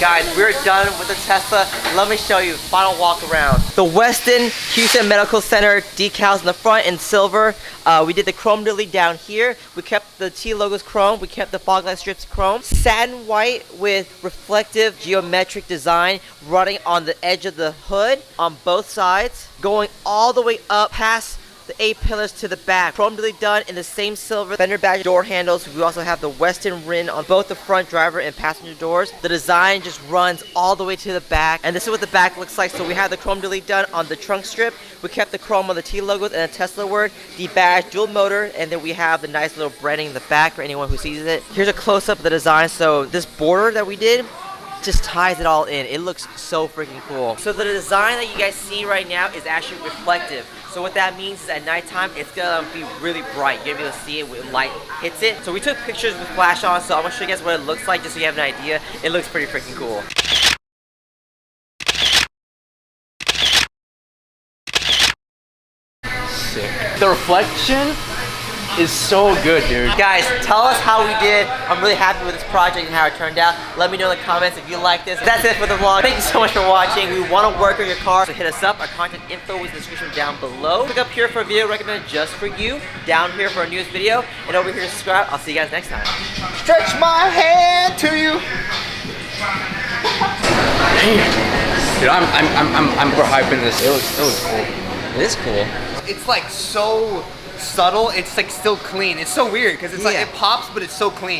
Guys, we're done with the Tesla. Let me show you, final walk around. The Westin Houston Medical Center decals in the front in silver. We did the chrome delete down here. We kept the T logos chrome. We kept the fog light strips chrome. Satin white with reflective geometric design running on the edge of the hood on both sides, going all the way up past the 8 pillars to the back. Chrome delete done in the same silver. Fender badge door handles. We also have the Westin Rin on both the front driver and passenger doors. The design just runs all the way to the back, and this is what the back looks like. So we have the chrome delete done on the trunk strip. We kept the chrome on the T logos and a Tesla word, the badge, dual motor, and then we have the nice little branding in the back for anyone who sees it. Here's a close-up of the design. So this border that we did just ties it all in. It looks so freaking cool. So the design that you guys see right now is actually reflective. So what that means is at nighttime, it's gonna be really bright. You're gonna be able to see it when light hits it. So we took pictures with flash on, so I'm gonna show you guys what it looks like just so you have an idea. It looks pretty freaking cool. Sick. The reflection is so good, dude. Guys, tell us how we did. I'm really happy with this project and how it turned out. Let me know in the comments if you like this. That's it for the vlog. Thank you so much for watching. We want to work on your car, so hit us up. Our contact info is in the description down below. Click up here for a video recommended just for you. Down here for our newest video. And over here to subscribe. I'll see you guys next time. Stretch my hand to you. Dude, I'm hyping this. It looks cool. It is cool. It's like so subtle, it's like still clean. It's so weird because it's like it pops, but it's so clean.